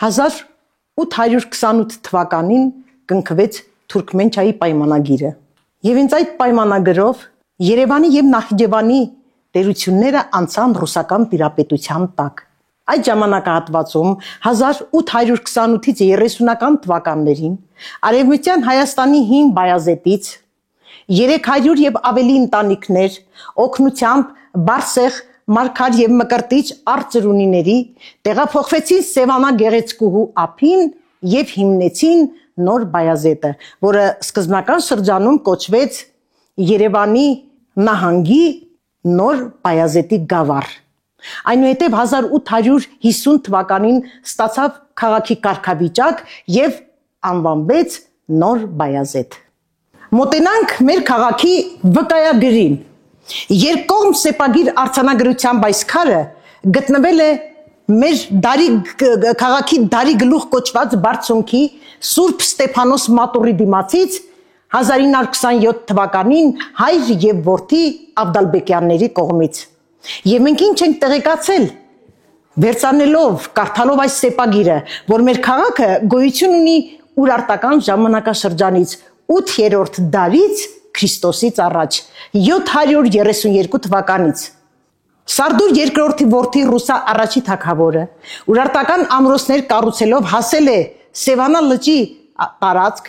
1828 թվականին կնքվեց Թուրքմենչայի պայմանագիրը։ Եվ հենց այդ պայմանագրով Երևանի եւ Նախիջևանի տերությունները անցան ռուսական տիրապետության տակ։ Այդ ժամանակահատվածում 1828-ից 30-ական թվականներին Արևմտյան Հայաստանի հին Բայազետից 300 եւ ավելի ընտանիքներ օգնությամբ Բարսեղ, Մարգար եւ Մկրտիչ արծրունիների տեղափոխվեցին Սևանա գեղեցկուհու ափին եւ հիմնեցին նոր Բայազետը, որը սկզբնական շրջանում կոչվեց Երևանի նահանգի նոր Բայազետի գավառ։ Այնուհետև 1850 թվականին ստացավ քաղաքի կարգավիճակ եւ անվանվեց նոր Բայազետ։ Մոտենանք մեր քաղաքի վկայագրին։ Երկկողմ սեպագիր արձանագրությամբ այս քարը գտնվել է մեր քաղաքի դարի գլուխ կոչված բարձունքի Սուրբ Ստեփանոս մատուռի դիմացից 1927 թվականին հայր եւ որդի Ավդալբեկյանների կողմից։ Եվ մենք ինչ ենք տեղեկացել, վերցանելով, կարդալով այս սեպագիրը, որ մեր քաղաքը գոյություն ունի Ուրարտական ժամանակաշրջանից 8-րդ դարից Քրիստոսից առաջ 732 թվականից։ Սարդուր II որդի Ռուսա առաջի թագավորը Ուրարտական ամրոցներ կառուցելով հասել է Սևանա լճի տարածք,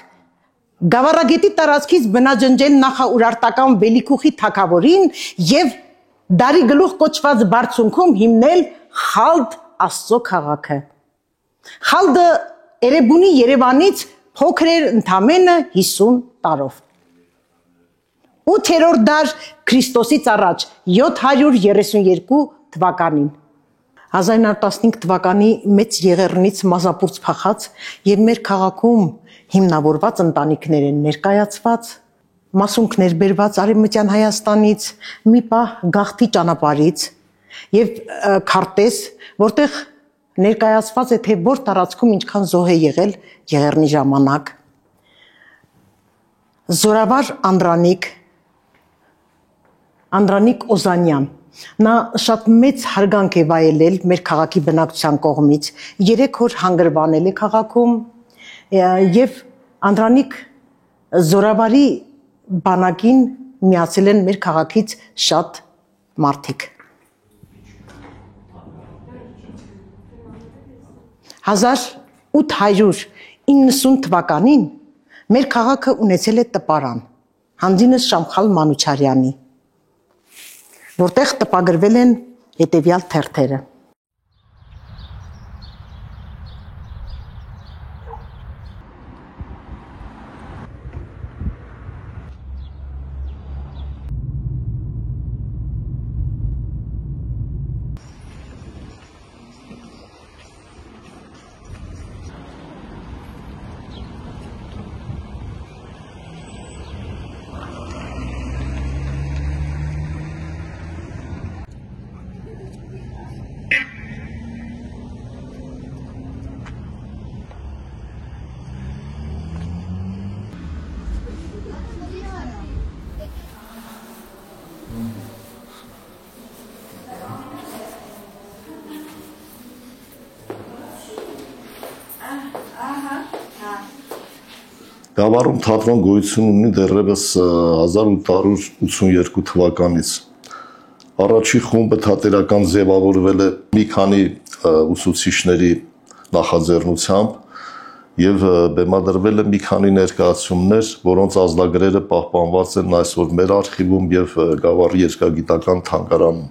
Գավառագետի տարածքից բնաջնջել նախաուրարտական Վելիքուխի թագավորին եւ դարի գլուխ կոչված բարձունքում հիմնել Խալդ Աստծո քաղաքը։ Խալդը Էրեբունի Երևանից փոքր էր ընդամենը 50 տարով։ 8-րդ դար Քրիստոսից առաջ 732 թվականին 1915 թվականի մեծ եղեռնից մազապուրց փախած եւ մեր քաղաքում հիմնավորված ընտանիքներ են ներկայացված, մասունքներ բերված Արևմտյան Հայաստանից, մի պահ գաղթի ճանապարհից եւ քարտեզ, որտեղ ներկայացված է թե որ տարածքում ինչքան զոհ է եղել եղեռնի ժամանակ։ Զորավար Անդրանիկ Օզանյան, նա շատ մեծ հարգանք է վայելել մեր քաղաքի բնակչության կողմից, 3 օր հանգրվանել է քաղաքում եւ Անդրանիկ Զորավարի բանակին միացել են մեր քաղաքից շատ մարդիկ։ 1890 թվականին մեր քաղաքը ունեցել է տպարան, հանձինս Շամխալ Մանուչարյանի, որտեղ տպագրվել են հետևյալ թերթերը։ Գավառում թատրոն գոյություն ունի դեռևս 1882 թվականից։ Առաջի խումբը թատերական ձևավորվել է մի քանի ուսուցիչների նախաձեռնությամբ եւ բեմադրվել է մի քանի ներկայացումներ, որոնց ազդագրերը պահպանված են այսօր մեր արխիվում եւ Գավառի երկրագիտական թանգարանում։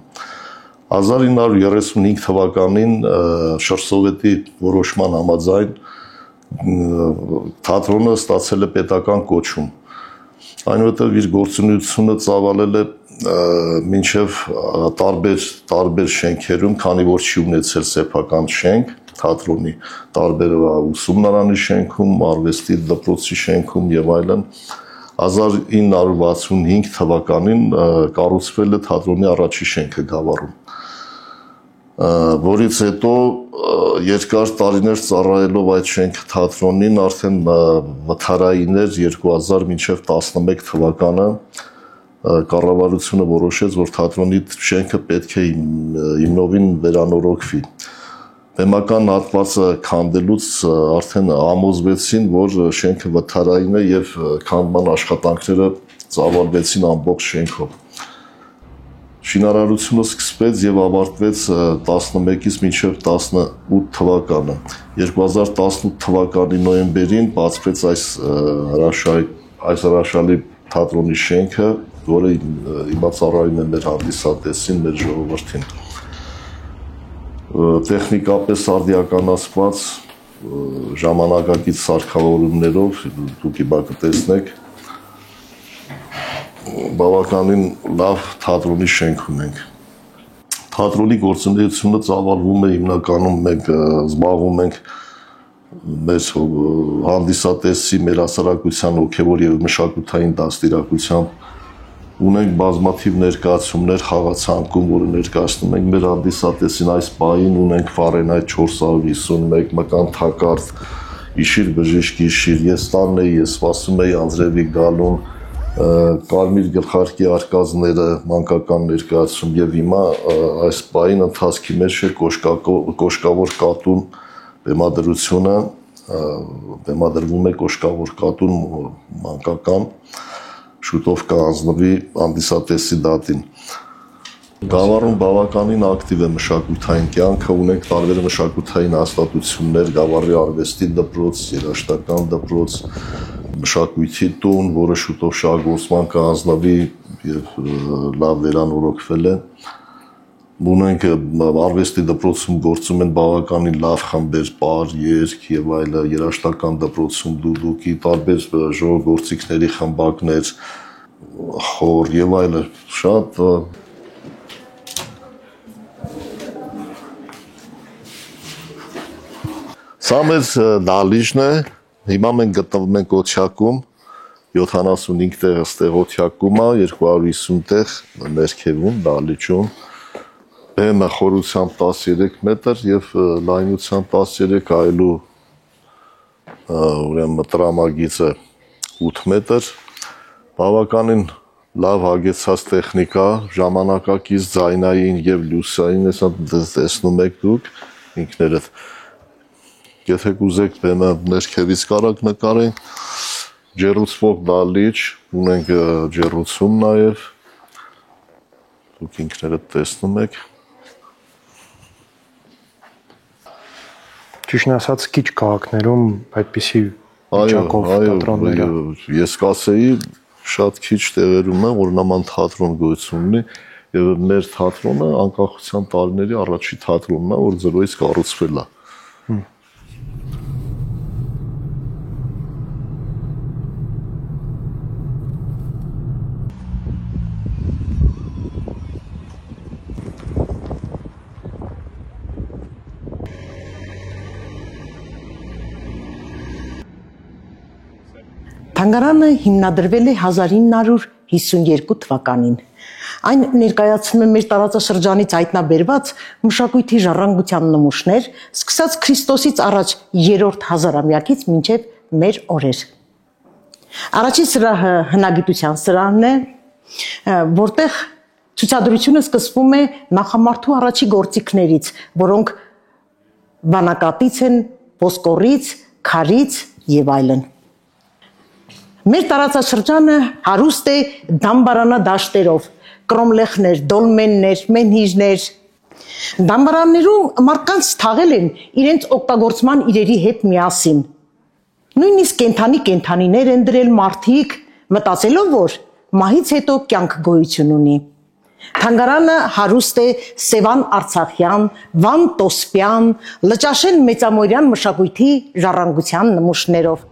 1935 թվականին Շրսովետի որոշման համաձայն թատրոնը ստացել է պետական կոչում, այնուհետև իր գործունեությունը ծավալել է մինչև տարբեր շենքերում, քանի որ չի ունեցել սեփական շենք, թատրոնի տարբեր ուսումնարանի շենքում, արվեստի դպրոցի շենքում եւ այլն, 1965 թվականին կառուցվել է թատրոնի առաջի շենքը Գավառում, որից հետո երկար տարիներ ծառայելով այդ շենքը թատրոնին արդեն վթարային էր 2000 մինչև 11 թվականը կառավարությունը որոշեց, որ թատրոնի շենքը պետք է հիմնովին վերանորոգվի։ բեմական հատվածը քանդելուց արդեն համոզվեցին, որ շենքը վթարային է եւ քանդման աշխատանքները ծավալվեցին ամբողջ շենքով։ Շինարարությունը սկսվեց եւ ավարտվեց 11-ից մինչեւ 18 թվականը։ 2018 թվականի նոյեմբերին բացվեց այս հրաշալի թատրոնի շենքը, որը հիմա ծառայում է մեր հանդիսատեսին, մեր ժողովրդին։ Տեխնիկապես արդիականացված ժամանակակից սարքավորումներով դուք հիմա կտեսնեք բավականին լավ թատրոնի շենք ունենք։ Թատրոնի գործունեությունը ծավալվում է հիմնականում մենք զբաղվում ենք մեր հանդիսատեսի, մեր հասարակության հոգևոր եւ մշակութային դաստիարակությամբ, ունենք բազմաթիվ ներկայացումներ խաղացանկում, որը ներկայացնում ենք մեր հանդիսատեսին, այս պահին ունենք Ֆարենհայթ 451, մկան թակարդ, իշիր բժիշկ իշիր, ես տանն էի, ես սպասում էի անձրևի գալուն, կարմիր գլխարկի արկածները, մանկական ներկայացում եւ հիմա այս պահին ընթացքի մեջ է կոշկավոր կատուն բեմադրությունը, բեմադրվում է կոշկավոր կատուն մանկական, շուտով կհանձնվի հանդիսատեսի դատին։ Գավառում բավականին ակտիվ է մշակութային կյանքը, ունենք տարբեր մշակութային հաստատություններ, Գավառի արվեստի դպրոց, երաժշտական դպրոց, մշակույթի տուն, որը շուտով շահգործման կհանձնվի եւ լավ վերանորոգվել է։ Ունենք արվեստի դպրոցում գործում են բավականին լավ խմբեր, պար, երգ եւ այլը, երաժշտական դպրոցում դուդուկի, տարբեր ժողովրդիկների խմբակներ, խոր եւ այլը, շատ Սա մեր դահլիճն է, հիմա մենք գտնվում ենք օթյակում, 75 տեղ օթյակում է, 250 տեղ ներքևում, դահլիճում, բեմը խորությամբ 13 մետր եւ լայնությամբ 13 այլու ուրեմն տրամագիծը 8 մետր, բավականին լավ հագեցած տեխնիկա, ժամանակակից ձայնային եւ լուսային, հեսա տեսնում եք դուք ինքներդ։ Եթե կուզեք բեմը ներքևից կարակ նկարենք, ջեռուցվող դահլիճ, ունենք ջեռուցում նաեւ, դուք ինքներդ տեսնում եք։ Ճիշտ ասած, քիչ քաղաքներում այդպիսի վիճակով թատրոնները։ Ես կասեի, շատ քիչ տեղերում է, որ նման թատրոն գոյություն ունի, եւ մեր թատրոնը անկախության տարիների առաջի թատրոնն է, որ ձրոյից կառուցվել է։ Թանգարանը հիմնադրվել է 1952 թվականին։ Այն ներկայացնում է մեր տարածաշրջանից հայտնաբերված մշակույթի ժառանգության նմուշներ, սկսած Քրիստոսից առաջ 3-րդ հազարամյակից մինչև մեր օրեր։ Առաջին սրահը հնագիտության սրահն է, որտեղ ցուցադրությունը սկսվում է նախամարդու առաջի գործիքներից, որոնք վանակատից են, ոսկորից, քարից եւ այլն։ Մեր տարածաշրջանը հարուստ է դամբարանադաշտերով, կրոմլեխներ, դոլմեններ, մենհիրներ։ Դամբարաններում մարդկանց թաղել են իրենց օգտագործման իրերի հետ միասին։ Նույնիսկ կենթանիներ են դրել մարդիկ, մտածելով, որ մահից հետո կյանք գոյություն ունի։ Թանգարանը հարուստ է Սևան Արցախյան, Վան Տոսպյան, Լճաշեն Մեծամորյան մշակույթի ժառանգության նմուշներով։